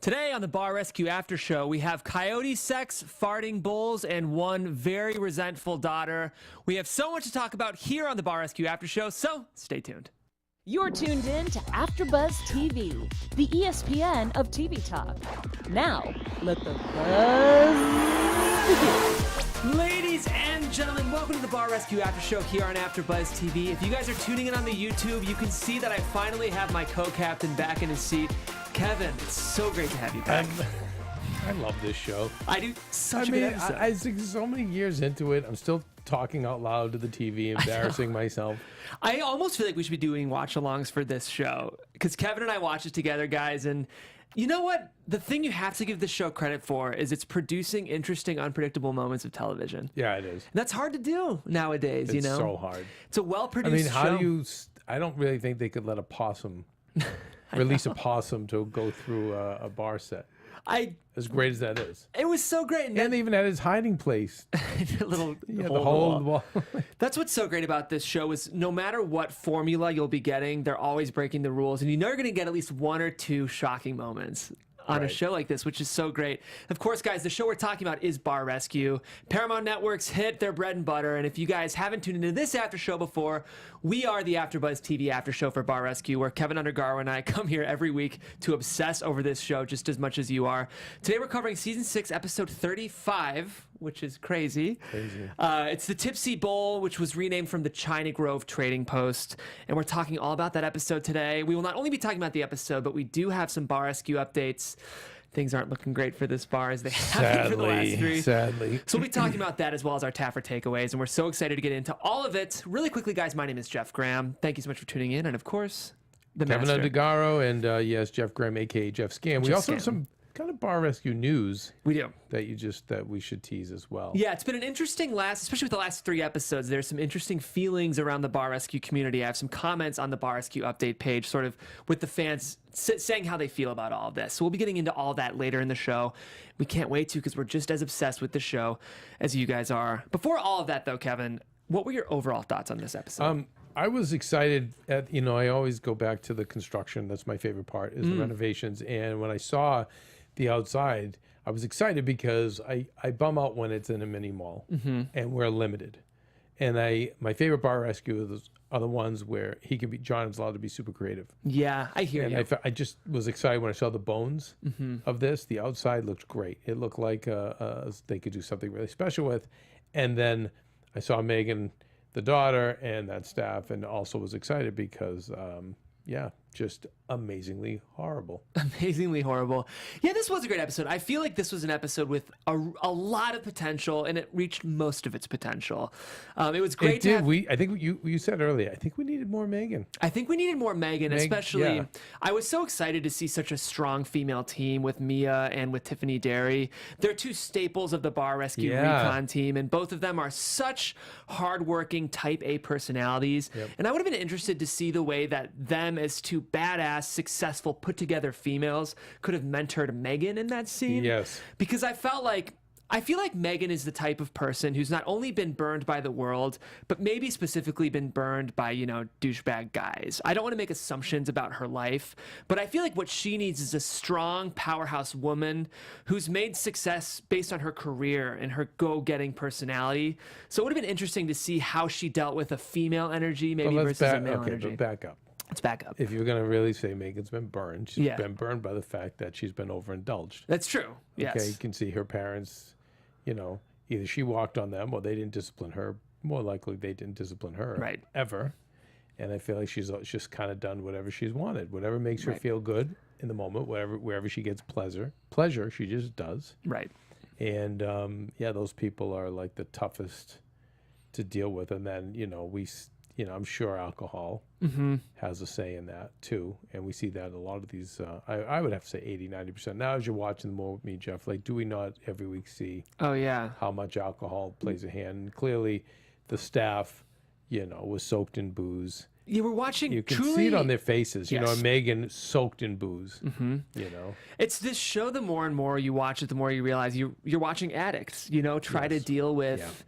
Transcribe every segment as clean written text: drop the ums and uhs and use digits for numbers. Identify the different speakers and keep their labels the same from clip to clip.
Speaker 1: Today on the Bar Rescue After Show, we have coyote sex, farting bulls, and one very resentful daughter. We have so much to talk about here on the Bar Rescue After Show, so stay tuned.
Speaker 2: You're tuned in to AfterBuzz TV, the ESPN of TV talk. Now, let the buzz begin.
Speaker 1: Ladies and gentlemen, welcome to the Bar Rescue After Show here on AfterBuzz TV. If you guys are tuning in on the YouTube, you can see that I finally have my co-captain back in his seat. Keven, it's so great to have you back.
Speaker 3: I love this show.
Speaker 1: I do such a good episode.
Speaker 3: I think so many years into it, I'm still talking out loud to the TV, embarrassing myself.
Speaker 1: I almost feel like we should be doing watch-alongs for this show because Keven and I watch it together, guys, and you know what? The thing you have to give this show credit for is it's producing interesting, unpredictable moments of television.
Speaker 3: Yeah, it is.
Speaker 1: And that's hard to do nowadays, you know?
Speaker 3: It's so hard.
Speaker 1: It's a well-produced show.
Speaker 3: I mean, how do you... I don't really think they could let a possum... release a possum to go through a bar set. As great as that is.
Speaker 1: It was so great.
Speaker 3: And they even had his hiding place.
Speaker 1: A little
Speaker 3: the hole in the wall.
Speaker 1: That's what's so great about this show is no matter what formula you'll be getting, they're always breaking the rules. And you know you're going to get at least one or two shocking moments on a show like this, which is so great. Of course, guys, the show we're talking about is Bar Rescue. Paramount Network's hit their bread and butter, and if you guys haven't tuned into this after show before, we are the AfterBuzz TV after show for Bar Rescue, where Keven Undergaro and I come here every week to obsess over this show just as much as you are. Today we're covering Season 6, Episode 35, which is crazy. It's the Tipsy Bowl, which was renamed from the China Grove Trading Post, and we're talking all about that episode today. We will not only be talking about the episode, but we do have some Bar Rescue updates. Things aren't looking great for this bar as they have been for the last three.
Speaker 3: Sadly.
Speaker 1: So we'll be talking about that as well as our Taffer takeaways, and we're so excited to get into all of it. Really quickly, guys, my name is Jeff Graham. Thank you so much for tuning in, and of course, the
Speaker 3: Keven
Speaker 1: master.
Speaker 3: Undergaro and yes, Jeff Graham, a.k.a. Jeff Scam. We also have some kind of Bar Rescue news.
Speaker 1: We do.
Speaker 3: That we should tease as well.
Speaker 1: Yeah, it's been an interesting especially with the last 3 episodes, there's some interesting feelings around the Bar Rescue community. I have some comments on the Bar Rescue update page, sort of with the fans saying how they feel about all of this. So we'll be getting into all that later in the show. We can't wait to because we're just as obsessed with the show as you guys are. Before all of that, though, Keven, what were your overall thoughts on this episode?
Speaker 3: I was excited at, I always go back to the construction. That's my favorite part is the renovations. And when I saw the outside, I was excited because I bum out when it's in a mini mall and we're limited. And my favorite Bar Rescue are the ones where John is allowed to be super creative.
Speaker 1: Yeah, I hear you.
Speaker 3: I just was excited when I saw the bones of this. The outside looked great. It looked like they could do something really special with. And then I saw Megan, the daughter, and that staff, and also was excited because, just amazingly horrible.
Speaker 1: Amazingly horrible. Yeah, this was a great episode. I feel like this was an episode with a lot of potential, and it reached most of its potential. It was great.
Speaker 3: I think you said earlier, I think we needed more Megan.
Speaker 1: I think we needed more Megan, especially. Yeah. I was so excited to see such a strong female team with Mia and with Tiffany Derry. They're 2 staples of the Bar Rescue Recon team, and both of them are such hardworking Type A personalities. Yep. And I would have been interested to see the way that them as 2 badass, successful, put-together females could have mentored Megan in that scene.
Speaker 3: Yes.
Speaker 1: Because I feel like Megan is the type of person who's not only been burned by the world, but maybe specifically been burned by, douchebag guys. I don't want to make assumptions about her life, but I feel like what she needs is a strong, powerhouse woman who's made success based on her career and her go-getting personality. So it would have been interesting to see how she dealt with a female energy maybe versus a male energy.
Speaker 3: But back up.
Speaker 1: Let's back up.
Speaker 3: If you're going to really say Megan's been burned, she's been burned by the fact that she's been overindulged.
Speaker 1: That's true. Yes.
Speaker 3: Okay, you can see her parents, either she walked on them or they didn't discipline her. More likely they didn't discipline her ever. And I feel like she's just kind of done whatever she's wanted. Whatever makes her feel good in the moment, wherever she gets pleasure, she just does.
Speaker 1: Right.
Speaker 3: And, those people are like the toughest to deal with. And then, I'm sure alcohol has a say in that too. And we see that in a lot of these, I would have to say 80, 90%. Now, as you're watching them more with me, Jeff, do we not every week see how much alcohol plays a hand? And clearly the staff, was soaked in booze
Speaker 1: You were watching.
Speaker 3: You can
Speaker 1: truly,
Speaker 3: see it on their faces. You know,
Speaker 1: Yes.
Speaker 3: and Megan soaked in booze. You know,
Speaker 1: It's this show. The more and more you watch it, the more you realize you're watching addicts. You know, try to deal with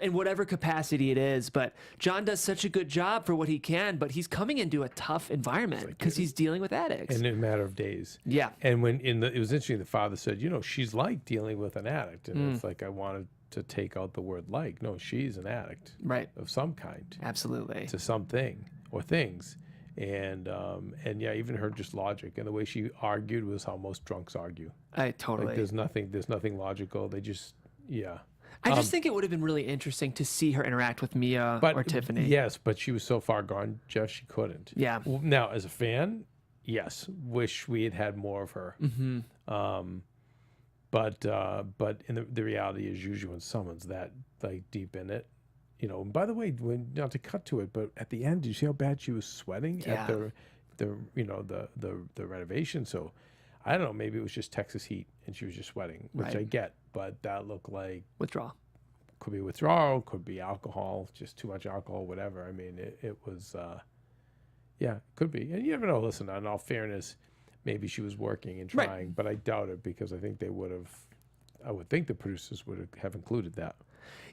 Speaker 1: in whatever capacity it is. But John does such a good job for what he can. But he's coming into a tough environment because he's dealing with addicts.
Speaker 3: in a matter of days.
Speaker 1: Yeah.
Speaker 3: And when it was interesting, the father said, you know, she's like dealing with an addict, and it's like I wanted to take out the word like. No, she's an addict,
Speaker 1: Right.
Speaker 3: of some kind,
Speaker 1: Absolutely.
Speaker 3: to something or things. And yeah, even her just logic and the way she argued was how most drunks argue.
Speaker 1: I totally.
Speaker 3: Like there's nothing logical. They just
Speaker 1: I just think it would have been really interesting to see her interact with Mia or Tiffany.
Speaker 3: Yes, but she was so far gone, Jeff, she couldn't.
Speaker 1: Yeah.
Speaker 3: Now, as a fan, yes, wish we had had more of her. But in the reality is usually when someone's that like deep in it, you know. And by the way, not to cut to it, but at the end, did you see how bad she was sweating at the renovation? So I don't know, maybe it was just Texas heat and she was just sweating, which I get, but that looked like
Speaker 1: Withdrawal.
Speaker 3: could be withdrawal, could be alcohol, just too much alcohol, whatever. I mean, it was it could be. And you never know. Listen, in all fairness, maybe she was working and trying, but I doubt it because I think they would have. I would think the producers would have included that.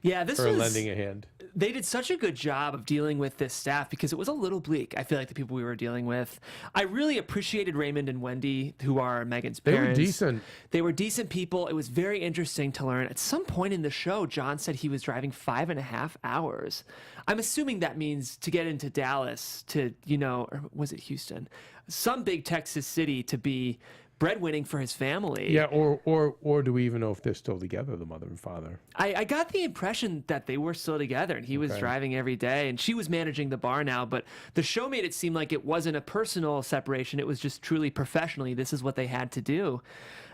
Speaker 1: Yeah, this
Speaker 3: for
Speaker 1: was
Speaker 3: lending a hand.
Speaker 1: They did such a good job of dealing with this staff because it was a little bleak. I feel like the people we were dealing with. I really appreciated Raymond and Wendy, who are Megan's parents.
Speaker 3: They were decent.
Speaker 1: They were decent people. It was very interesting to learn. At some point in the show, John said he was driving 5.5 hours. I'm assuming that means to get into Dallas to, or was it Houston? Some big Texas city to be breadwinning for his family.
Speaker 3: Yeah, or do we even know if they're still together, the mother and father?
Speaker 1: I got the impression that they were still together and he was driving every day and she was managing the bar now, but the show made it seem like it wasn't a personal separation. It was just truly professionally. This is what they had to do.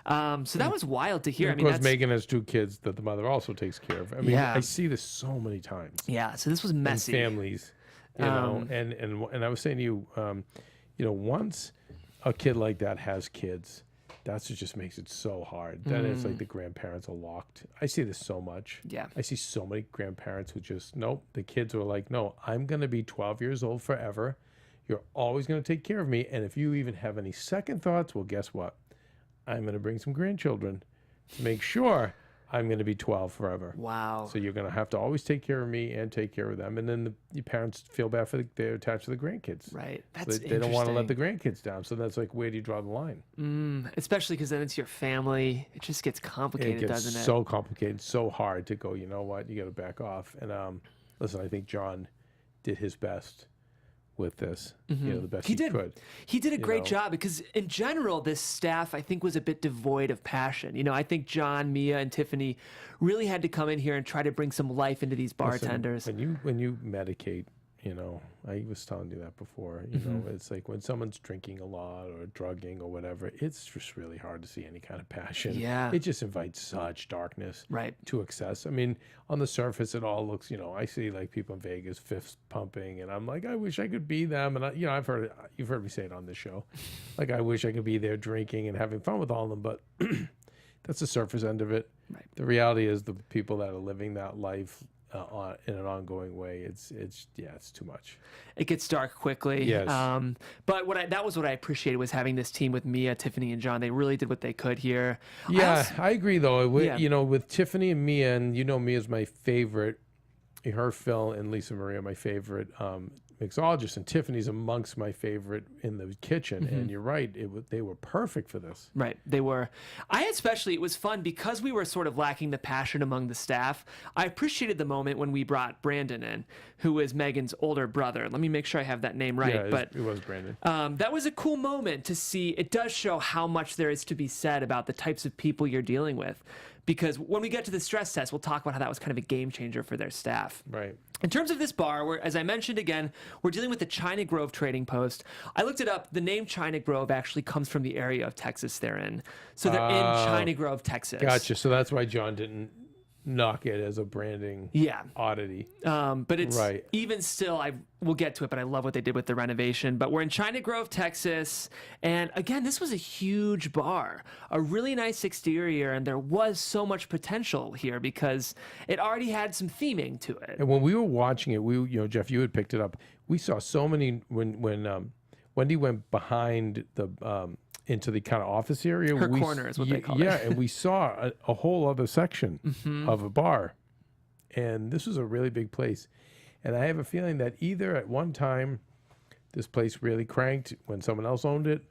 Speaker 1: So that was wild to hear.
Speaker 3: And of course, Megan has 2 kids that the mother also takes care of. I mean, I see this so many times.
Speaker 1: Yeah, so this was messy.
Speaker 3: In families, you know, and I was saying to you, once a kid like that has kids, that's what just makes it so hard. Then it's like the grandparents are locked. I see this so much.
Speaker 1: Yeah.
Speaker 3: I see so many grandparents who just, nope, the kids are like, no, I'm going to be 12 years old forever. You're always going to take care of me. And if you even have any second thoughts, well, guess what? I'm going to bring some grandchildren to make sure I'm going to be 12 forever.
Speaker 1: Wow.
Speaker 3: So you're going to have to always take care of me and take care of them. And then the parents feel bad for they're attached to the grandkids.
Speaker 1: Right. That's
Speaker 3: They don't want to let the grandkids down. So that's like, where do you draw the line?
Speaker 1: Especially because then it's your family. It just gets complicated, doesn't it?
Speaker 3: So complicated, so hard to go, you know what, you got to back off. And listen, I think John did his best with this, the best he could.
Speaker 1: He did a great job because in general, this staff, I think, was a bit devoid of passion. I think John, Mia, and Tiffany really had to come in here and try to bring some life into these bartenders.
Speaker 3: Listen, when you medicate, I was telling you that before, it's like when someone's drinking a lot or drugging or whatever, it's just really hard to see any kind of passion.
Speaker 1: Yeah.
Speaker 3: It just invites such darkness to excess. I mean, on the surface, it all looks, I see like people in Vegas fist pumping and I'm like, I wish I could be them. And you've heard me say it on this show. Like, I wish I could be there drinking and having fun with all of them, but that's the surface end of it. Right. The reality is the people that are living that life in an ongoing way, it's too much.
Speaker 1: It gets dark quickly.
Speaker 3: Yes.
Speaker 1: But that was what I appreciated, was having this team with Mia, Tiffany, and John. They really did what they could here.
Speaker 3: Yeah, I agree though. With Tiffany and Mia, and Mia's my favorite. Her, Phil, and Lisa Maria, my favorite mixologist, and Tiffany's amongst my favorite in the kitchen. And you're right, they were perfect for this.
Speaker 1: Right, they were. It was fun because we were sort of lacking the passion among the staff. I appreciated the moment when we brought Brandon in, who is Megan's older brother. Let me make sure I have that name right.
Speaker 3: Yeah, it was Brandon.
Speaker 1: That was a cool moment to see. It does show how much there is to be said about the types of people you're dealing with. Because when we get to the stress test, we'll talk about how that was kind of a game changer for their staff.
Speaker 3: Right.
Speaker 1: In terms of this bar, as I mentioned again, we're dealing with the China Grove Trading Post. I looked it up. The name China Grove actually comes from the area of Texas they're in. So they're in China Grove, Texas.
Speaker 3: Gotcha. So that's why John didn't knock it as a branding
Speaker 1: Yeah.
Speaker 3: oddity.
Speaker 1: But it's
Speaker 3: Right.
Speaker 1: even still, we'll get to it, but I love what they did with the renovation. But we're in China Grove, Texas. And again, this was a huge bar, a really nice exterior. And there was so much potential here because it already had some theming to it.
Speaker 3: And when we were watching it, Jeff, you had picked it up. We saw so many when Wendy went behind the into the kind of office area.
Speaker 1: Her corner is what they call it.
Speaker 3: Yeah, and we saw a whole other section of a bar. And this was a really big place. And I have a feeling that either at one time this place really cranked when someone else owned it,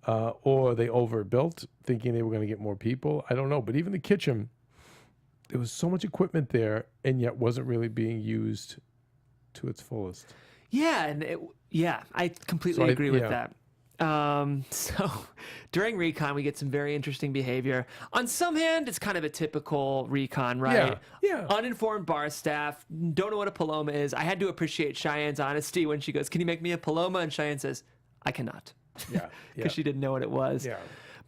Speaker 3: or they overbuilt thinking they were going to get more people. I don't know. But even the kitchen, there was so much equipment there and yet wasn't really being used to its fullest.
Speaker 1: Yeah, and I completely agree with that. So during recon, we get some very interesting behavior. On some hand, it's kind of a typical recon, right?
Speaker 3: Yeah.
Speaker 1: Uninformed bar staff, don't know what a paloma is. I had to appreciate Cheyenne's honesty when she goes, "Can you make me a paloma?" And Cheyenne says, "I cannot."
Speaker 3: Yeah.
Speaker 1: Because she didn't know what it was.
Speaker 3: Yeah.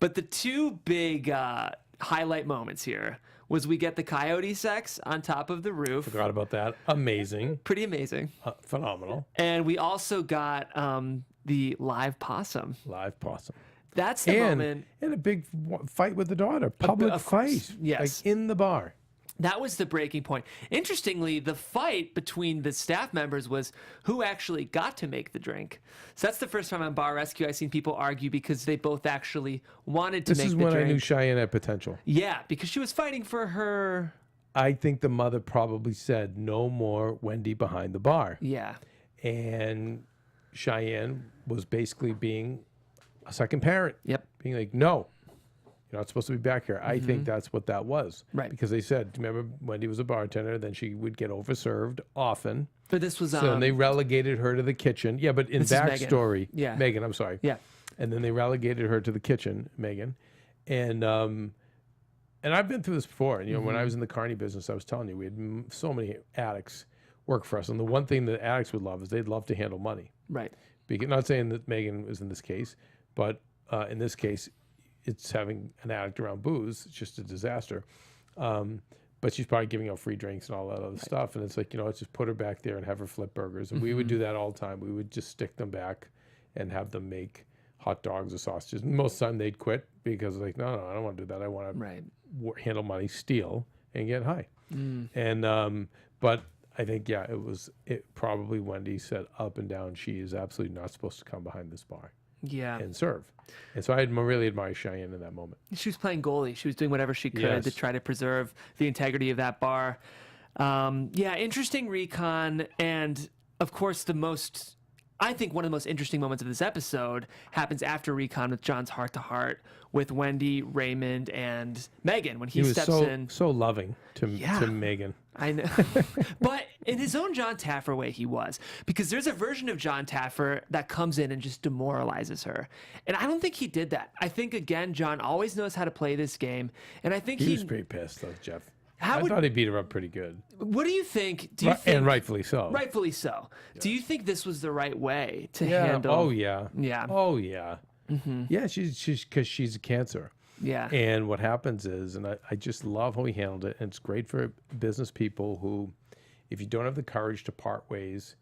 Speaker 1: But the two big highlight moments here was we get the coyote sex on top of the roof.
Speaker 3: Forgot about that. Amazing.
Speaker 1: Pretty amazing.
Speaker 3: Phenomenal.
Speaker 1: And we also got the live possum.
Speaker 3: Live possum.
Speaker 1: That's the moment.
Speaker 3: And a big fight with the daughter. Public
Speaker 1: of course,
Speaker 3: fight.
Speaker 1: yes.
Speaker 3: Like in the bar.
Speaker 1: That was the breaking point. Interestingly, the fight between the staff members was who actually got to make the drink. So that's the first time on Bar Rescue I've seen people argue because they both actually wanted to make the drink.
Speaker 3: This is when I knew Cheyenne had potential.
Speaker 1: Yeah, because she was fighting for her.
Speaker 3: I think the mother probably said, "No more Wendy behind the bar."
Speaker 1: Yeah.
Speaker 3: And Cheyenne was basically being a second parent.
Speaker 1: Yep.
Speaker 3: Being like, "No, you're not supposed to be back here." I think that's what that was.
Speaker 1: Right.
Speaker 3: Because they said, remember, Wendy was a bartender, then she would get overserved often.
Speaker 1: But this was
Speaker 3: So then they relegated her to the kitchen. Yeah, but in
Speaker 1: This is Megan.
Speaker 3: backstory,
Speaker 1: Yeah.
Speaker 3: Megan, I'm sorry.
Speaker 1: Yeah.
Speaker 3: And then they relegated her to the kitchen, Megan. And I've been through this before. And, when I was in the carny business, I was telling you, we had so many addicts work for us. And the one thing that addicts would love is they'd love to handle money.
Speaker 1: Right.
Speaker 3: Because, not saying that Megan was in this case, but in this case, it's having an addict around booze. It's just a disaster. But she's probably giving out free drinks and all that other stuff. And it's like, let's just put her back there and have her flip burgers. And we would do that all the time. We would just stick them back and have them make hot dogs or sausages. Most of the time they'd quit because like, no, I don't want to do that. I want to handle money, steal, and get high. And but I think, it probably Wendy said up and down, she is absolutely not supposed to come behind this bar.
Speaker 1: Yeah.
Speaker 3: And serve. And so I really admire Cheyenne in that moment.
Speaker 1: She was playing goalie. She was doing whatever she could to try to preserve the integrity of that bar. Interesting recon. And of course, I think one of the most interesting moments of this episode happens after recon with John's heart-to-heart with Wendy, Raymond, and Megan when he steps in.
Speaker 3: So loving to Megan.
Speaker 1: I know. But in his own John Taffer way, he was. Because there's a version of John Taffer that comes in and just demoralizes her. And I don't think he did that. I think, again, John always knows how to play this game. And I think
Speaker 3: he was pretty pissed, though, Jeff. I thought he beat her up pretty good.
Speaker 1: What do you think?
Speaker 3: And rightfully so.
Speaker 1: Rightfully so. Yeah. Do you think this was the right way to handle?
Speaker 3: Oh, yeah.
Speaker 1: Yeah.
Speaker 3: Oh, yeah. Yeah, because she's a cancer.
Speaker 1: Yeah.
Speaker 3: And what happens is, and I just love how he handled it, and it's great for business people who, if you don't have the courage to part ways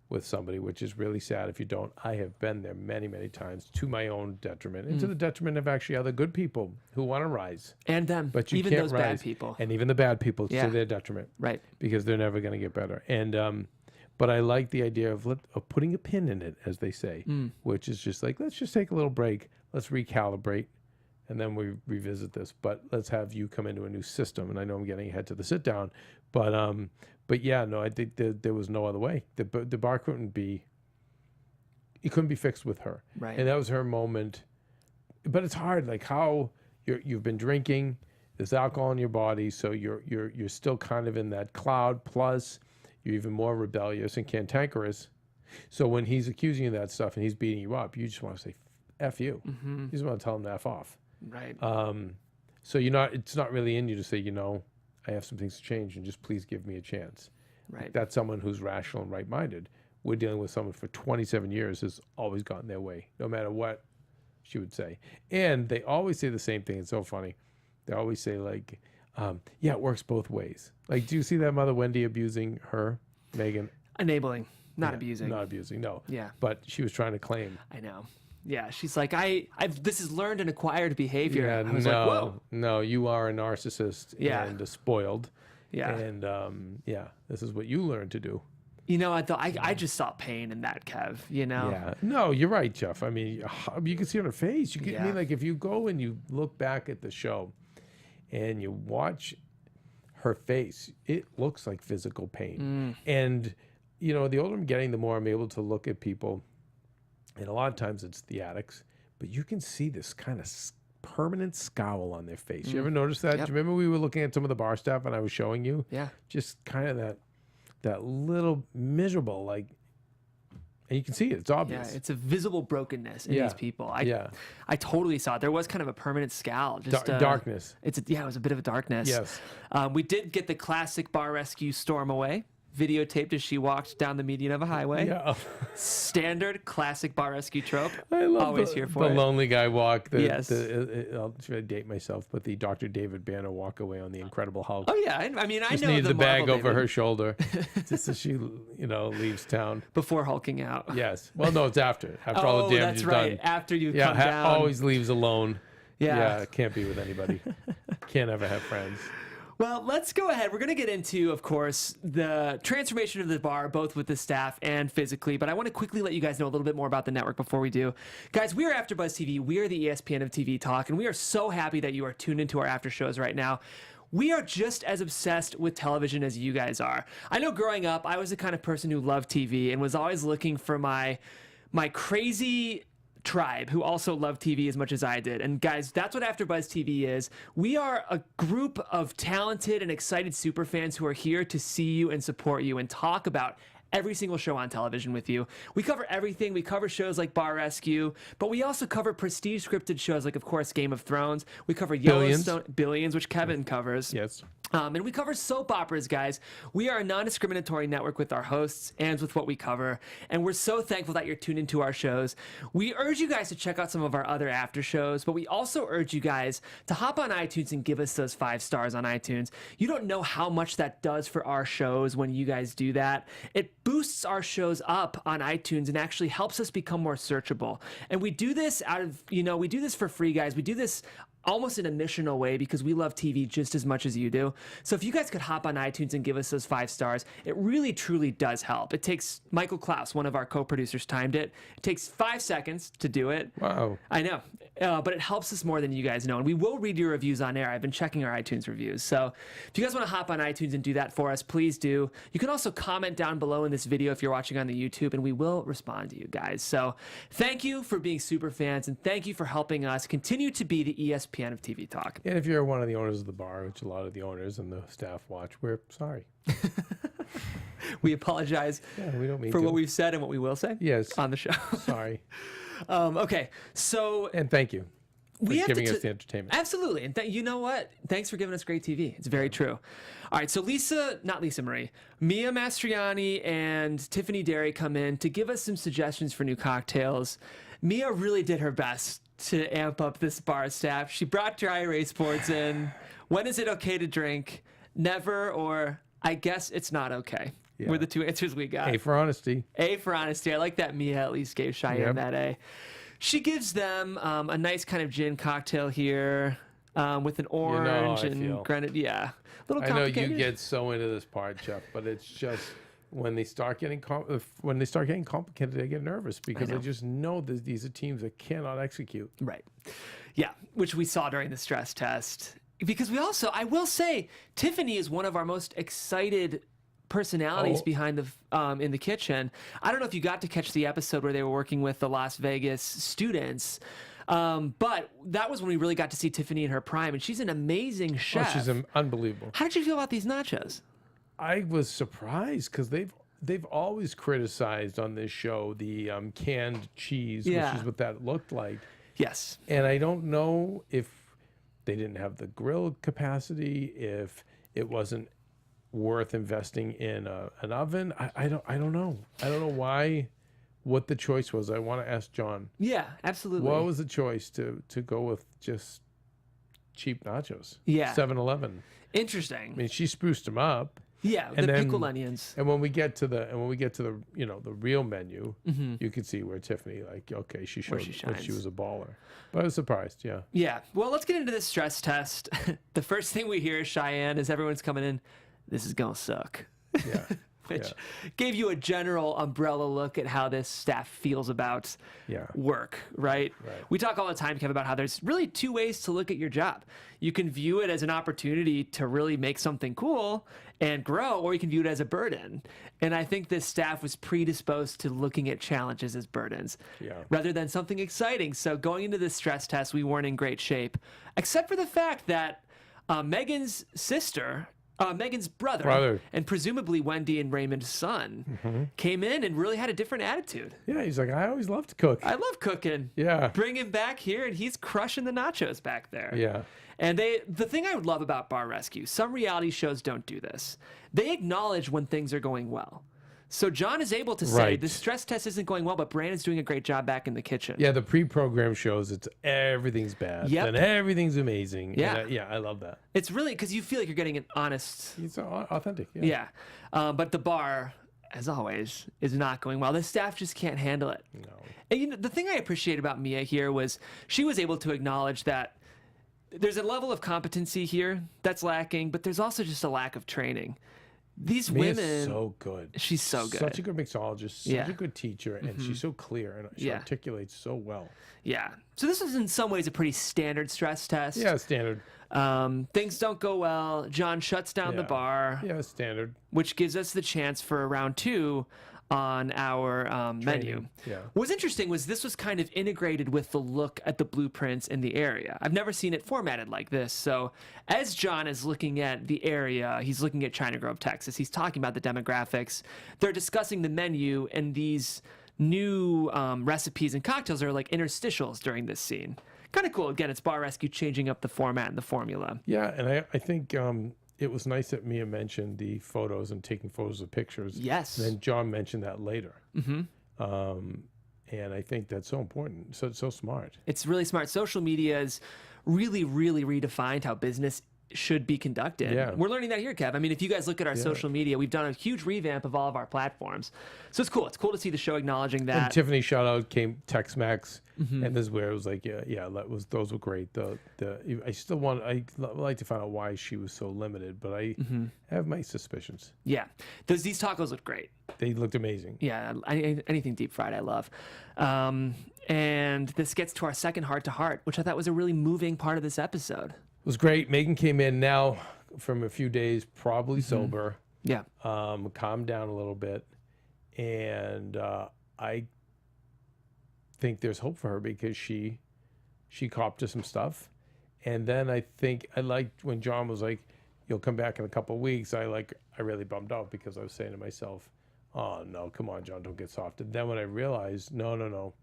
Speaker 3: with somebody, which is really sad if you don't. I have been there many, many times to my own detriment and to the detriment of actually other good people who want to rise.
Speaker 1: And them.
Speaker 3: But you
Speaker 1: even
Speaker 3: can't
Speaker 1: those
Speaker 3: rise.
Speaker 1: bad people.
Speaker 3: And even the bad people to their detriment.
Speaker 1: Right.
Speaker 3: Because they're never going to get better. And but I like the idea of putting a pin in it, as they say, which is just like, let's just take a little break. Let's recalibrate. And then we revisit this, but let's have you come into a new system. And I know I'm getting ahead to the sit down, but yeah, no, I think there was no other way. The bar couldn't be fixed with her,
Speaker 1: right?
Speaker 3: And that was her moment. But it's hard, like how you've been drinking, there's alcohol in your body, so you're still kind of in that cloud. Plus, you're even more rebellious and cantankerous. So when he's accusing you of that stuff and he's beating you up, you just want to say, "F you." You just want to tell him to F off.
Speaker 1: Right.
Speaker 3: So it's not really in you to say, I have some things to change and just please give me a chance.
Speaker 1: Right.
Speaker 3: That's someone who's rational and right-minded. We're dealing with someone for 27 years who's always gotten their way, no matter what she would say. And they always say the same thing. It's so funny. They always say, like, Yeah, it works both ways. Like, do you see that Mother Wendy abusing her, Megan?
Speaker 1: Enabling, not
Speaker 3: Yeah,
Speaker 1: abusing.
Speaker 3: Not abusing, no.
Speaker 1: Yeah.
Speaker 3: But she was trying to claim.
Speaker 1: I know. Yeah, she's like, this is learned and acquired behavior.
Speaker 3: Yeah,
Speaker 1: I was like, whoa.
Speaker 3: no, you are a narcissist and a spoiled.
Speaker 1: Yeah.
Speaker 3: And this is what you learned to do.
Speaker 1: You know, I just saw pain in that, Kev, you know?
Speaker 3: Yeah. No, you're right, Jeff. I mean, you can see on her face. You can, I mean, like, if you go and you look back at the show and you watch her face, it looks like physical pain. And, you know, the older I'm getting, the more I'm able to look at people. And a lot of times it's the addicts, but you can see this kind of permanent scowl on their face. You ever notice that?
Speaker 1: Yep.
Speaker 3: Do you remember we were looking at some of the bar staff and I was showing you?
Speaker 1: Yeah.
Speaker 3: Just kind of that little miserable, like, and you can see it. It's obvious.
Speaker 1: Yeah, it's a visible brokenness in these people. I totally saw it. There was kind of a permanent scowl. Just
Speaker 3: darkness.
Speaker 1: It was a bit of a darkness.
Speaker 3: Yes.
Speaker 1: We did get the classic bar rescue storm away, videotaped as she walked down the median of a highway.
Speaker 3: Yeah.
Speaker 1: Standard classic bar rescue trope.
Speaker 3: I love
Speaker 1: Always here for
Speaker 3: the
Speaker 1: it.
Speaker 3: lonely guy walk.
Speaker 1: Yes.
Speaker 3: I'll try to date myself, but the Dr. David Banner walk away on the Incredible Hulk.
Speaker 1: Oh yeah, I mean, I
Speaker 3: Just
Speaker 1: know
Speaker 3: needs
Speaker 1: the
Speaker 3: a bag
Speaker 1: Marvel
Speaker 3: over
Speaker 1: David
Speaker 3: her shoulder, just as she, leaves town.
Speaker 1: before hulking out.
Speaker 3: Yes. Well, no, it's after all the damage
Speaker 1: that's
Speaker 3: is
Speaker 1: right.
Speaker 3: done.
Speaker 1: After you
Speaker 3: Yeah,
Speaker 1: come down.
Speaker 3: always leaves alone.
Speaker 1: Yeah.
Speaker 3: Can't be with anybody. Can't ever have friends.
Speaker 1: Well, let's go ahead. We're going to get into, of course, the transformation of the bar, both with the staff and physically. But I want to quickly let you guys know a little bit more about the network before we do. Guys, we are AfterBuzz TV. We are the ESPN of TV talk, and we are so happy that you are tuned into our after shows right now. We are just as obsessed with television as you guys are. I know growing up, I was the kind of person who loved TV and was always looking for my crazy tribe who also loved TV as much as I did. And guys, that's what AfterBuzz TV is. We are a group of talented and excited super fans who are here to see you and support you and talk about every single show on television with you. We cover everything. We cover shows like Bar Rescue, but we also cover prestige scripted shows like, of course, Game of Thrones. We cover Yellowstone, Billions, which Keven covers.
Speaker 3: Yes.
Speaker 1: And we cover soap operas, guys. We are a non-discriminatory network with our hosts and with what we cover, and we're so thankful that you're tuned into our shows. We urge you guys to check out some of our other after shows, but we also urge you guys to hop on iTunes and give us those 5 stars on iTunes. You don't know how much that does for our shows when you guys do that. It boosts our shows up on iTunes and actually helps us become more searchable. And we do this we do this for free, guys. We do this almost in a missional way because we love TV just as much as you do. So if you guys could hop on iTunes and give us those 5 stars, it really truly does help. It takes Michael Klaus, one of our co-producers, timed it. It takes 5 seconds to do it.
Speaker 3: Wow.
Speaker 1: I know, but it helps us more than you guys know. And we will read your reviews on air. I've been checking our iTunes reviews. So if you guys want to hop on iTunes and do that for us, please do. You can also comment down below in this video if you're watching on the YouTube, and we will respond to you guys. So thank you for being super fans, and thank you for helping us continue to be the ESPN of TV talk.
Speaker 3: And if you're one of the owners of the bar, which a lot of the owners and the staff watch, we're sorry.
Speaker 1: We apologize
Speaker 3: We don't mean
Speaker 1: for
Speaker 3: to.
Speaker 1: what we've said and what we will say on the show.
Speaker 3: Sorry.
Speaker 1: Okay, so
Speaker 3: And thank you for giving us the entertainment.
Speaker 1: Absolutely. And you know what? Thanks for giving us great TV. It's very true. All right, so Mia Mastriani and Tiffany Derry come in to give us some suggestions for new cocktails. Mia really did her best to amp up this bar staff. She brought dry erase boards in. When is it okay to drink? Never, or I guess it's not okay.
Speaker 3: Yeah.
Speaker 1: Were the 2 answers we got.
Speaker 3: A for honesty.
Speaker 1: A for honesty. I like that Mia at least gave Cheyenne that A. She gives them a nice kind of gin cocktail here with an orange and grenadine. Yeah. Little complicated.
Speaker 3: I know you get so into this part, Jeff, but it's just when they start getting complicated, I get nervous because I just know that these are teams that cannot execute.
Speaker 1: Right. Yeah, which we saw during the stress test. Because I will say, Tiffany is one of our most excited personalities behind in the kitchen. I don't know if you got to catch the episode where they were working with the Las Vegas students, but that was when we really got to see Tiffany in her prime, and she's an amazing chef.
Speaker 3: Oh, she's unbelievable.
Speaker 1: How did you feel about these nachos?
Speaker 3: I was surprised because they've always criticized on this show the canned cheese, which is what that looked like.
Speaker 1: Yes.
Speaker 3: And I don't know if they didn't have the grill capacity, if it wasn't worth investing in an oven. I don't know. I don't know what the choice was. I want to ask John.
Speaker 1: Yeah, absolutely.
Speaker 3: What was the choice to go with just cheap nachos.
Speaker 1: Yeah.
Speaker 3: 7-Eleven.
Speaker 1: Interesting.
Speaker 3: I mean, she spruced them up.
Speaker 1: Yeah,
Speaker 3: And
Speaker 1: the
Speaker 3: then-
Speaker 1: pickled onions.
Speaker 3: And when we get to the the real menu, you can see where Tiffany, like, okay, she showed
Speaker 1: she
Speaker 3: that she
Speaker 1: shines.
Speaker 3: was a baller. But I was surprised, yeah.
Speaker 1: Yeah. Well, let's get into this stress test. The first thing we hear, Cheyenne, as everyone's coming in, this is gonna suck.
Speaker 3: Yeah.
Speaker 1: Which gave you a general umbrella look at how this staff feels about work, right? We talk all the time, Kev, about how there's really two ways to look at your job. You can view it as an opportunity to really make something cool and grow, or you can view it as a burden. And I think this staff was predisposed to looking at challenges as burdens rather than something exciting. So going into this stress test, we weren't in great shape, except for the fact that Megan's sister... Megan's brother, and presumably Wendy and Raymond's son, came in and really had a different attitude.
Speaker 3: Yeah, he's like, I always loved to cook.
Speaker 1: I love cooking.
Speaker 3: Yeah.
Speaker 1: Bring him back here, and he's crushing the nachos back there.
Speaker 3: Yeah.
Speaker 1: And the thing I would love about Bar Rescue, some reality shows don't do this. They acknowledge when things are going well. So John is able to say, the stress test isn't going well, but Brandon's doing a great job back in the kitchen.
Speaker 3: Yeah, the pre-program shows everything's bad.
Speaker 1: Yep.
Speaker 3: And everything's amazing.
Speaker 1: Yeah.
Speaker 3: And I love that.
Speaker 1: It's really, because you feel like you're getting an honest...
Speaker 3: It's authentic.
Speaker 1: Yeah. But the bar, as always, is not going well. The staff just can't handle it.
Speaker 3: No.
Speaker 1: And the thing I appreciate about Mia here was she was able to acknowledge that there's a level of competency here that's lacking, but there's also just a lack of training. These
Speaker 3: Mia's
Speaker 1: women,
Speaker 3: so good.
Speaker 1: She's so good.
Speaker 3: Such a good mixologist, such a good teacher, and she's so clear and she articulates so well.
Speaker 1: Yeah. So this is in some ways a pretty standard stress test.
Speaker 3: Yeah, standard.
Speaker 1: Things don't go well. John shuts down the bar.
Speaker 3: Yeah, standard.
Speaker 1: Which gives us the chance for round 2 on our menu.
Speaker 3: Yeah.
Speaker 1: What was interesting was this was kind of integrated with the look at the blueprints in the area. I've never seen it formatted like this. So as John is looking at the area, he's looking at China Grove, Texas. He's talking about the demographics. They're discussing the menu, and these new recipes and cocktails are like interstitials during this scene. Kind of cool. Again, it's Bar Rescue changing up the format and the formula.
Speaker 3: Yeah, and I think it was nice that Mia mentioned the photos and taking photos of pictures.
Speaker 1: Yes.
Speaker 3: And then John mentioned that later. And I think that's so important. So it's so smart.
Speaker 1: It's really smart. Social media has really, really redefined how business should be conducted.
Speaker 3: Yeah.
Speaker 1: We're learning that here, Kev. I mean, if you guys look at our social media, we've done a huge revamp of all of our platforms. So it's cool. It's cool to see the show acknowledging that.
Speaker 3: And Tiffany shout out came Tex-Mex, and this is where it was like, those were great. I'd like to find out why she was so limited, but I have my suspicions.
Speaker 1: Yeah. These tacos look great.
Speaker 3: They looked amazing.
Speaker 1: Yeah, anything deep fried I love. And this gets to our second heart-to-heart, which I thought was a really moving part of this episode.
Speaker 3: It was great. Megan came in now from a few days, probably sober.
Speaker 1: Yeah.
Speaker 3: Calmed down a little bit. And I think there's hope for her because she copped to some stuff. And then I think I liked when John was like, you'll come back in a couple of weeks. I really bummed out because I was saying to myself, oh, no, come on, John, don't get soft. And then when I realized, no.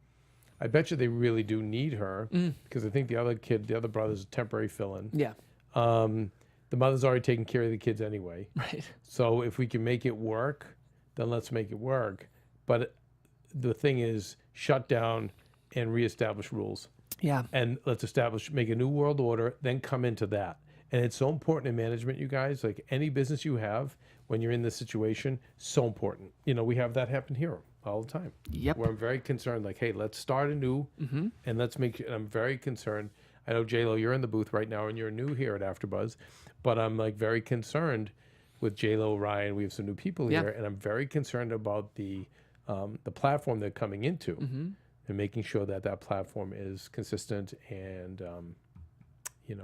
Speaker 3: I bet you they really do need her because I think the other brother's a temporary fill-in.
Speaker 1: Yeah.
Speaker 3: The mother's already taking care of the kids anyway.
Speaker 1: Right.
Speaker 3: So if we can make it work, then let's make it work. But the thing is, shut down and reestablish rules.
Speaker 1: Yeah.
Speaker 3: And let's make a new world order, then come into that. And it's so important in management, you guys. Like any business you have, when you're in this situation, so important. We have that happen here all the time.
Speaker 1: Yep.
Speaker 3: Where I'm very concerned, like, hey, let's start anew, and let's make. And I'm very concerned. I know J-Lo, you're in the booth right now, and you're new here at AfterBuzz, but I'm like very concerned with J-Lo, Ryan. We have some new people here, and I'm very concerned about the platform they're coming into, and making sure that platform is consistent and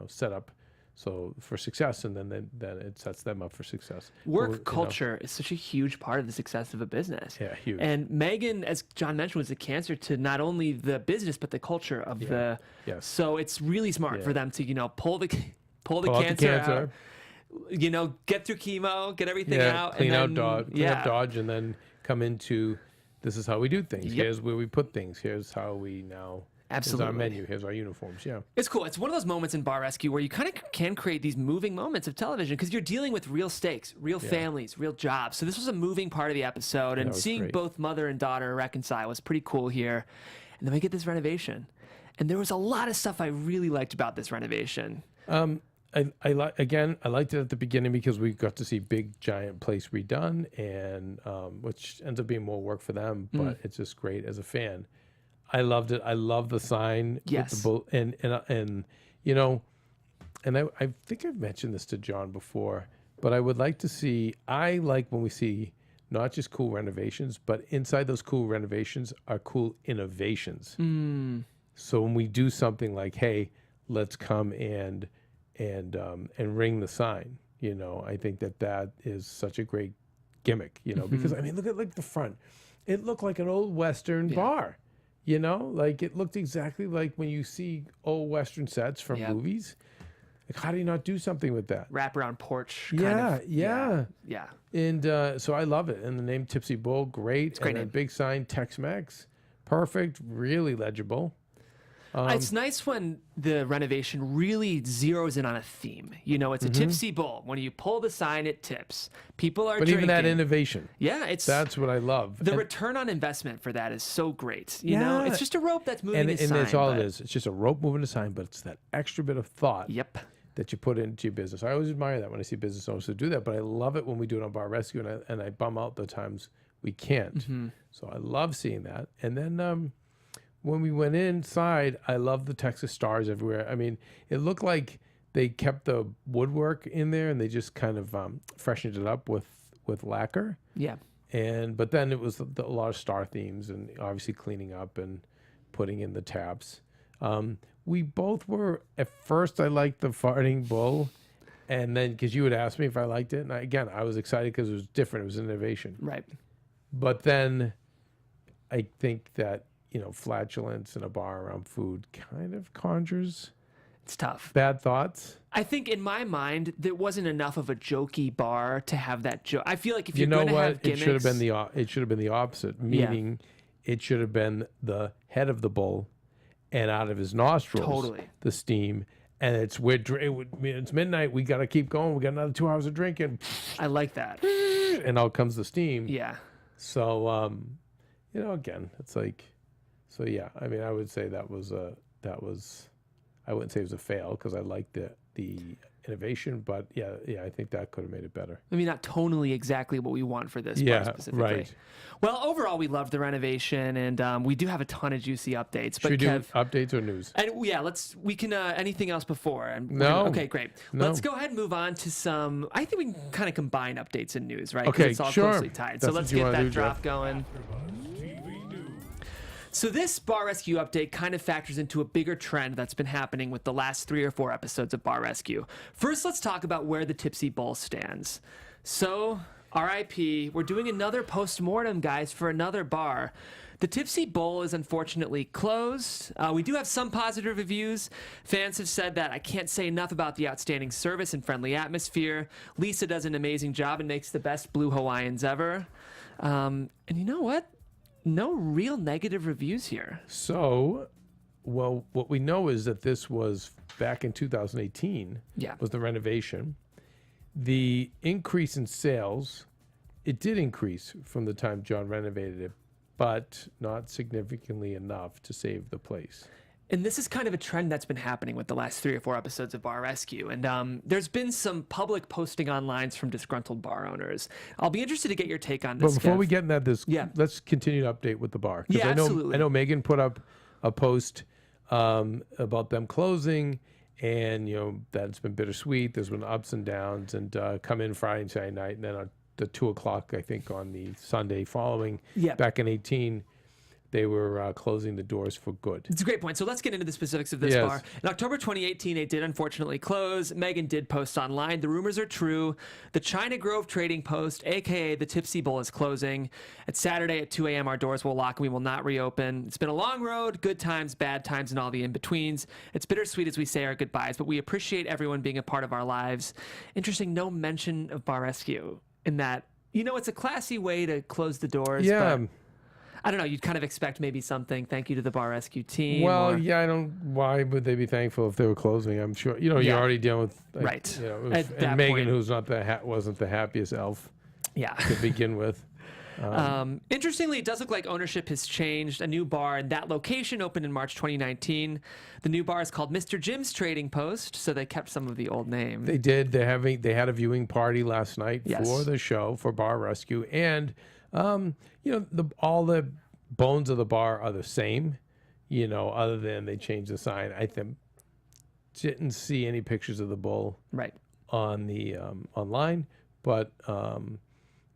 Speaker 3: set up. So for success, and then it sets them up for success.
Speaker 1: Work culture is such a huge part of the success of a business.
Speaker 3: Yeah, huge.
Speaker 1: And Megan, as John mentioned, was a cancer to not only the business but the culture of the.
Speaker 3: Yes.
Speaker 1: So it's really smart for them to pull the
Speaker 3: Pull
Speaker 1: cancer
Speaker 3: out the
Speaker 1: out. Get through chemo, get everything out,
Speaker 3: clean
Speaker 1: and then,
Speaker 3: out Dodge, and then come into this is how we do things.
Speaker 1: Yep.
Speaker 3: Here's where we put things. Here's how we now.
Speaker 1: Absolutely.
Speaker 3: Here's our menu. Here's our uniforms. Yeah.
Speaker 1: It's cool. It's one of those moments in Bar Rescue where you kind of can create these moving moments of television because you're dealing with real stakes, real families, real jobs. So this was a moving part of the episode, and seeing
Speaker 3: great.
Speaker 1: Both mother and daughter reconcile was pretty cool here. And then we get this renovation. And there was a lot of stuff I really liked about this renovation.
Speaker 3: I liked it at the beginning because we got to see big giant place redone, and which ends up being more work for them, but it's just great as a fan. I loved it. I love the sign.
Speaker 1: Yes.
Speaker 3: With the bull, and you know, and I think I've mentioned this to John before, but I would like to see. I like when we see not just cool renovations, but inside those cool renovations are cool innovations. So when we do something like, hey, let's come and ring the sign, you know, I think that is such a great gimmick, you know, because I mean, look at like the front. It looked like an old Western bar, you know, like it looked exactly like when you see old Western sets from movies. Like, how do you not do something with that?
Speaker 1: Wraparound porch.
Speaker 3: Yeah.
Speaker 1: And
Speaker 3: so I love it. And the name Tipsy Bull, great. It's
Speaker 1: great
Speaker 3: and
Speaker 1: name.
Speaker 3: A big sign, Tex-Mex, perfect, really legible.
Speaker 1: It's nice when the renovation really zeroes in on a theme. You know, it's a tipsy bowl. When you pull the sign, it tips. People are
Speaker 3: But
Speaker 1: drinking.
Speaker 3: even that innovation.
Speaker 1: Yeah,
Speaker 3: That's what I love.
Speaker 1: the return on investment for that is so great. You know, it's just a rope that's moving
Speaker 3: and
Speaker 1: a sign.
Speaker 3: that's all
Speaker 1: but-
Speaker 3: it is. It's just a rope moving a sign, but it's that extra bit of thought
Speaker 1: Yep.
Speaker 3: that you put into your business. I always admire that when I see business owners who do that, but I love it when we do it on Bar Rescue, and I bum out the times we can't. So I love seeing that. And then when we went inside, I love the Texas stars everywhere. I mean, it looked like they kept the woodwork in there and they just kind of freshened it up with lacquer.
Speaker 1: Yeah.
Speaker 3: But then it was a lot of star themes and obviously cleaning up and putting in the taps. We both were, at first I liked the farting bull, and then because you had asked me if I liked it, and I was excited because it was different, it was innovation.
Speaker 1: Right.
Speaker 3: But then I think that, you know, flatulence in a bar around food kind of conjures
Speaker 1: It's tough.
Speaker 3: bad thoughts.
Speaker 1: I think in my mind, there wasn't enough of a jokey bar to have that joke. I feel like if
Speaker 3: You
Speaker 1: you're
Speaker 3: know
Speaker 1: going to
Speaker 3: what?
Speaker 1: have gimmicks,
Speaker 3: It should have been the opposite, meaning it should have been the head of the bull and out of his nostrils,
Speaker 1: Totally.
Speaker 3: the steam. And it's midnight. We got to keep going. We got another 2 hours of drinking,
Speaker 1: I like that.
Speaker 3: and out comes the steam.
Speaker 1: Yeah.
Speaker 3: So, you know, again, it's like, so yeah. I mean, I would say that was. I wouldn't say it was a fail because I liked the innovation, but yeah, I think that could have made it better.
Speaker 1: Maybe not tonally exactly what we want for this bar specifically.
Speaker 3: Right.
Speaker 1: Well, overall, we loved the renovation, and we do have a ton of juicy updates. But
Speaker 3: Should we do
Speaker 1: Kev,
Speaker 3: updates or news?
Speaker 1: and we can anything else before? And
Speaker 3: No.
Speaker 1: Okay, great.
Speaker 3: No.
Speaker 1: Let's go ahead and move on to some. I think we can kind of combine updates and news, right? 'Cause
Speaker 3: Okay,
Speaker 1: it's all
Speaker 3: sure.
Speaker 1: closely tied. So
Speaker 3: That's
Speaker 1: let's
Speaker 3: what you
Speaker 1: get
Speaker 3: wanna
Speaker 1: that
Speaker 3: do,
Speaker 1: drop
Speaker 3: Jeff.
Speaker 1: going. So this Bar Rescue update kind of factors into a bigger trend that's been happening with the last 3 or 4 episodes of Bar Rescue. First, let's talk about where the Tipsy Bowl stands. So, RIP, we're doing another post-mortem, guys, for another bar. The Tipsy Bowl is unfortunately closed. We do have some positive reviews. Fans have said that I can't say enough about the outstanding service and friendly atmosphere. Lisa does an amazing job and makes the best Blue Hawaiians ever. And you know what? No real negative reviews here.
Speaker 3: So, well, what we know is that this was back in 2018.
Speaker 1: Yeah.
Speaker 3: Was the renovation. The increase in sales, it did increase from the time John renovated it, but not significantly enough to save the place.
Speaker 1: And this is kind of a trend that's been happening with the last 3 or 4 episodes of Bar Rescue. And there's been some public posting online from disgruntled bar owners. I'll be interested to get your take on this.
Speaker 3: But before
Speaker 1: Kev.
Speaker 3: we get into that,
Speaker 1: Yeah.
Speaker 3: let's continue to update with the bar. 'Cause
Speaker 1: Yeah, absolutely.
Speaker 3: I know Megan put up a post about them closing, and you know that's been bittersweet. There's been ups and downs, and come in Friday and Saturday night, and then at the 2:00, I think, on the Sunday following.
Speaker 1: Yeah.
Speaker 3: Back in 18. They were closing the doors for good.
Speaker 1: It's a great point. So let's get into the specifics of this
Speaker 3: Yes.
Speaker 1: bar. In October 2018, it did unfortunately close. Megan did post online. The rumors are true. The China Grove Trading Post, a.k.a. the Tipsy Bowl, is closing. It's Saturday at 2 a.m. Our doors will lock and we will not reopen. It's been a long road, good times, bad times, and all the in-betweens. It's bittersweet as we say our goodbyes, but we appreciate everyone being a part of our lives. Interesting, no mention of Bar Rescue in that. You know, it's a classy way to close the doors.
Speaker 3: Yeah.
Speaker 1: But I don't know. You'd kind of expect maybe something. Thank you to the Bar Rescue team.
Speaker 3: Well,
Speaker 1: or-
Speaker 3: yeah, I don't. Why would they be thankful if they were closing? I'm sure. You know,
Speaker 1: Yeah.
Speaker 3: you're already dealing with
Speaker 1: Right.
Speaker 3: You know,
Speaker 1: At that
Speaker 3: and Megan,
Speaker 1: point.
Speaker 3: who's not wasn't the happiest elf
Speaker 1: yeah.
Speaker 3: to begin with.
Speaker 1: Interestingly, it does look like ownership has changed. A new bar in that location opened in March 2019. The new bar is called Mr. Jim's Trading Post, so they kept some of the old name.
Speaker 3: They did. They had a viewing party last night for the show for Bar Rescue, and all the bones of the bar are the same. Other than they changed the sign. I didn't see any pictures of the bull on the online, but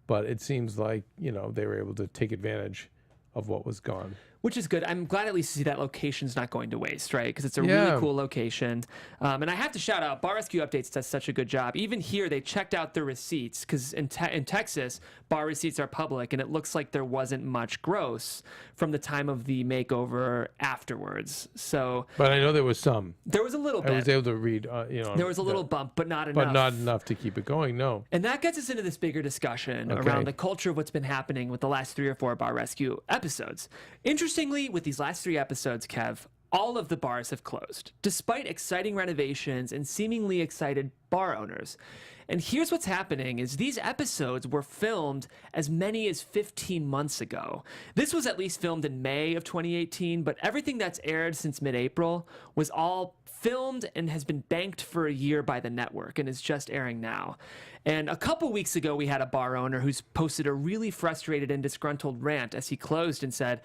Speaker 3: it seems like they were able to take advantage of what was gone.
Speaker 1: Which is good. I'm glad at least to see that location's not going to waste, right? Because it's a really cool location. And I have to shout out, Bar Rescue Updates does such a good job. Even here, they checked out the receipts, because in Texas, bar receipts are public, and it looks like there wasn't much gross from the time of the makeover afterwards. So,
Speaker 3: but I know there was some.
Speaker 1: There was a little bit.
Speaker 3: I was able to read,
Speaker 1: there was a little bump, but not enough.
Speaker 3: But not enough to keep it going, no.
Speaker 1: And that gets us into this bigger discussion around the culture of what's been happening with the last 3 or 4 Bar Rescue episodes. Interestingly, with these last 3 episodes, Kev, all of the bars have closed, despite exciting renovations and seemingly excited bar owners. And here's what's happening is these episodes were filmed as many as 15 months ago. This was at least filmed in May of 2018, but everything that's aired since mid-April was all filmed and has been banked for a year by the network and is just airing now. And a couple weeks ago, we had a bar owner who's posted a really frustrated and disgruntled rant as he closed and said,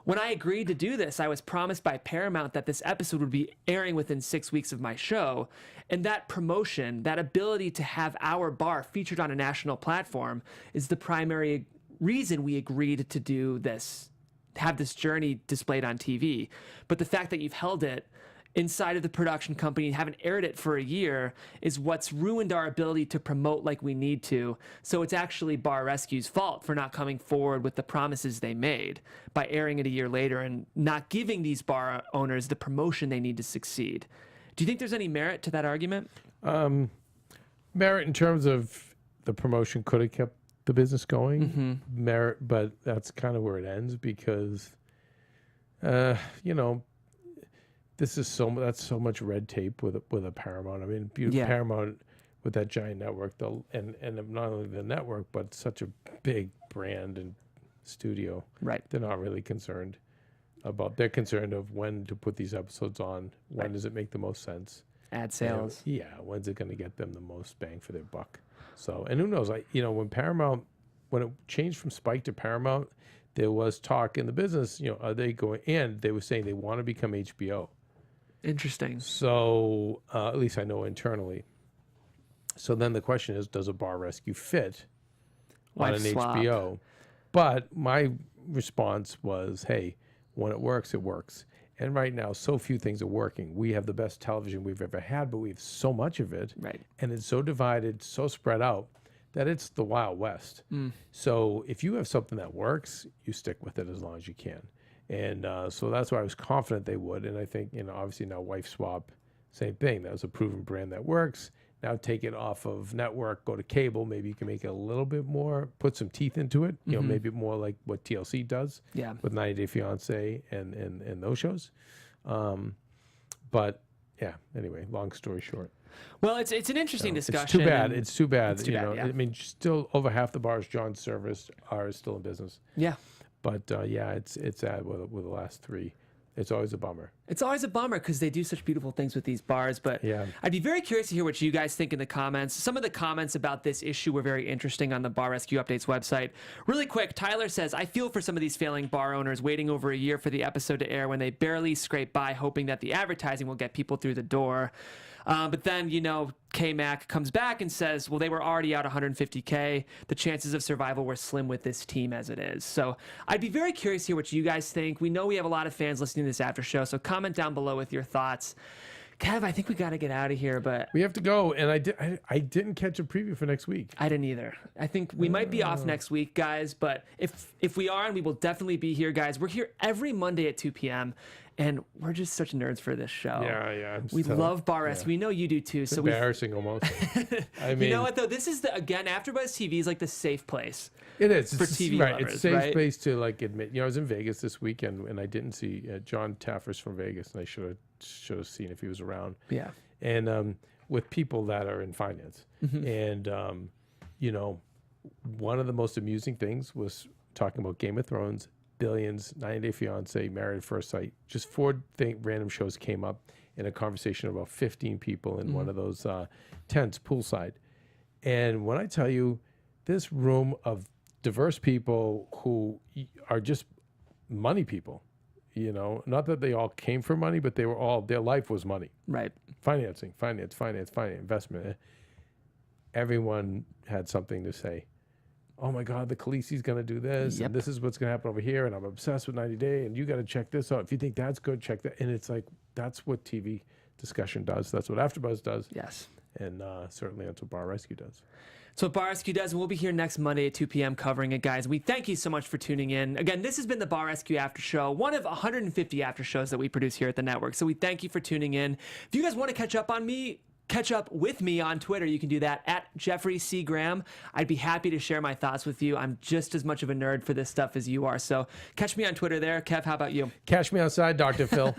Speaker 1: "When I agreed to do this, I was promised by Paramount that this episode would be airing within 6 weeks of my show. And that promotion, that ability to have our bar featured on a national platform is the primary reason we agreed to do this, have this journey displayed on TV. But the fact that you've held it inside of the production company and haven't aired it for a year is what's ruined our ability to promote like we need to. So it's actually Bar Rescue's fault for not coming forward with the promises they made by airing it a year later and not giving these bar owners the promotion they need to succeed." Do you think there's any merit to that argument?
Speaker 3: Merit in terms of the promotion could have kept the business going. Merit, but that's kind of where it ends because, this is that's so much red tape with a Paramount. I mean, Paramount with that giant network, and not only the network, but such a big brand and studio.
Speaker 1: Right.
Speaker 3: They're not really concerned about. They're concerned of when to put these episodes on. When does it make the most sense?
Speaker 1: Ad sales.
Speaker 3: And, when's it going to get them the most bang for their buck? So, and who knows? When it changed from Spike to Paramount, there was talk in the business. Are they going? And they were saying they want to become HBO.
Speaker 1: Interesting.
Speaker 3: So at least I know internally. So then the question is, does a Bar Rescue fit on an HBO? But my response was, hey, when it works, it works. And right now, so few things are working. We have the best television we've ever had, but we have so much of it.
Speaker 1: Right. And
Speaker 3: it's so divided, so spread out, that it's the Wild West. So if you have something that works, you stick with it as long as you can. And so that's why I was confident they would. And I think, obviously now Wife Swap, same thing. That was a proven brand that works. Now take it off of network, go to cable. Maybe you can make it a little bit more, put some teeth into it. Maybe more like what TLC does with 90 Day Fiance and those shows. But yeah, anyway, long story short.
Speaker 1: Well, it's an interesting discussion.
Speaker 3: It's too bad. It's too bad.
Speaker 1: Yeah.
Speaker 3: I mean, still over half the bars John serviced are still in business.
Speaker 1: Yeah.
Speaker 3: But it's sad with the last 3. It's always a bummer.
Speaker 1: It's always a bummer because they do such beautiful things with these bars. But I'd be very curious to hear what you guys think in the comments. Some of the comments about this issue were very interesting on the Bar Rescue Updates website. Really quick, Tyler says, "I feel for some of these failing bar owners waiting over a year for the episode to air when they barely scrape by, hoping that the advertising will get people through the door." But then, K-Mac comes back and says, well, they were already out $150K. The chances of survival were slim with this team as it is. So I'd be very curious to hear what you guys think. We know we have a lot of fans listening to this after show, so comment down below with your thoughts. Kev, I think we got to get out of here, but
Speaker 3: we have to go. And I didn't catch a preview for next week.
Speaker 1: I didn't either. I think we might be off next week, guys. But if we are, and we will definitely be here, guys. We're here every Monday at 2 p.m. And we're just such nerds for this show.
Speaker 3: Yeah.
Speaker 1: We love Bar Rescue. We know you do too.
Speaker 3: It's embarrassing almost. I mean,
Speaker 1: you know what though? This is AfterBuzz TV is like the safe place.
Speaker 3: It is
Speaker 1: for TV lovers,
Speaker 3: It's a safe space to admit. I was in Vegas this weekend and I didn't see John Taffer's from Vegas, and I should have seen if he was around.
Speaker 1: Yeah.
Speaker 3: And with people that are in finance, and one of the most amusing things was talking about Game of Thrones, Billions, 90 Day Fiance, Married at First Sight. Just four random shows came up in a conversation about 15 people in one of those tents poolside. And when I tell you, this room of diverse people who are just money people, you know, not that they all came from money, but they were all, their life was money.
Speaker 1: Right.
Speaker 3: Finance, investment. Everyone had something to say. Oh my God, the Khaleesi's going to do this, and this is what's going to happen over here, and I'm obsessed with 90 Day, and you got to check this out. If you think that's good, check that. And it's like, that's what TV discussion does. That's what AfterBuzz does.
Speaker 1: Yes.
Speaker 3: And certainly that's what Bar Rescue does.
Speaker 1: So Bar Rescue does, and we'll be here next Monday at 2 p.m. covering it, guys. We thank you so much for tuning in. Again, this has been the Bar Rescue After Show, one of 150 after shows that we produce here at the network. So we thank you for tuning in. If you guys want to catch up with me on Twitter, you can do that at Jeffrey C. Graham. I'd be happy to share my thoughts with you. I'm just as much of a nerd for this stuff as you are. So catch me on Twitter there. Kev, how about you?
Speaker 3: Catch me outside, Dr. Phil.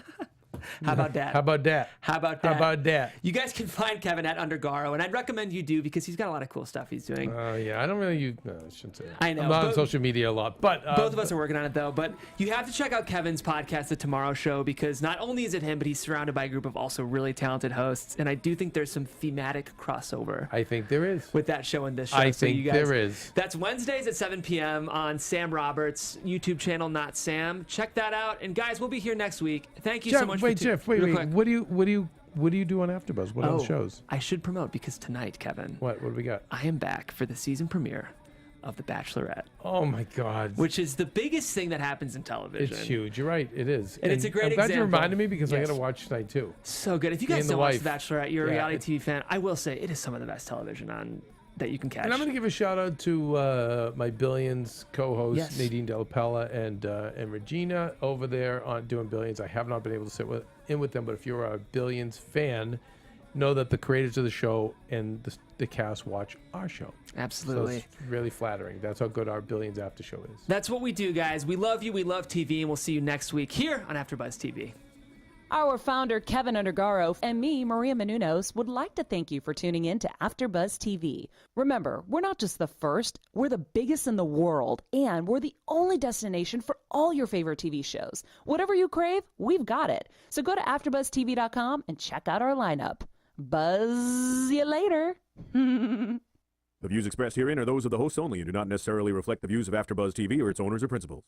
Speaker 1: How about that?
Speaker 3: How about that?
Speaker 1: How about that?
Speaker 3: How about that?
Speaker 1: You guys can find Keven at Undergaro, and I'd recommend you do because he's got a lot of cool stuff he's doing.
Speaker 3: Yeah, I don't really use, no, I shouldn't say that.
Speaker 1: I know.
Speaker 3: I'm not on social media a lot, but...
Speaker 1: both of us are working on it, though. But you have to check out Kevin's podcast, The Tomorrow Show, because not only is it him, but he's surrounded by a group of also really talented hosts. And I do think there's some thematic crossover.
Speaker 3: I think there is.
Speaker 1: With that show and this show.
Speaker 3: I
Speaker 1: so
Speaker 3: think
Speaker 1: you guys,
Speaker 3: there is.
Speaker 1: That's Wednesdays at 7 p.m. on Sam Roberts' YouTube channel, Not Sam. Check that out. And guys, we'll be here next week. Thank you
Speaker 3: Jeff,
Speaker 1: so much
Speaker 3: Jeff, wait. What do you do on AfterBuzz? What other shows?
Speaker 1: I should promote because tonight, Keven.
Speaker 3: What do we got?
Speaker 1: I am back for the season premiere of The Bachelorette.
Speaker 3: Oh my God.
Speaker 1: Which is the biggest thing that happens in television.
Speaker 3: It's huge. You're right. It is.
Speaker 1: And it's a great
Speaker 3: I'm glad you
Speaker 1: example.
Speaker 3: reminded me because I got to watch tonight too.
Speaker 1: So good. If you guys
Speaker 3: the
Speaker 1: don't watch
Speaker 3: wife.
Speaker 1: The Bachelorette, you're a reality TV fan. I will say it is some of the best television on that you can catch.
Speaker 3: And I'm going to give a shout out to my Billions co-hosts, Nadine Della Pella and Regina over there on doing Billions. I have not been able to sit in with them, but if you're a Billions fan, know that the creators of the show and the cast watch our show.
Speaker 1: Absolutely.
Speaker 3: So it's really flattering. That's how good our Billions After Show is.
Speaker 1: That's what we do, guys. We love you. We love TV, and we'll see you next week here on AfterBuzz TV.
Speaker 2: Our founder, Keven Undergaro, and me, Maria Menounos, would like to thank you for tuning in to AfterBuzz TV. Remember, we're not just the first, we're the biggest in the world, and we're the only destination for all your favorite TV shows. Whatever you crave, we've got it. So go to AfterBuzzTV.com and check out our lineup. Buzz you later.
Speaker 4: The views expressed herein are those of the hosts only and do not necessarily reflect the views of AfterBuzz TV or its owners or principals.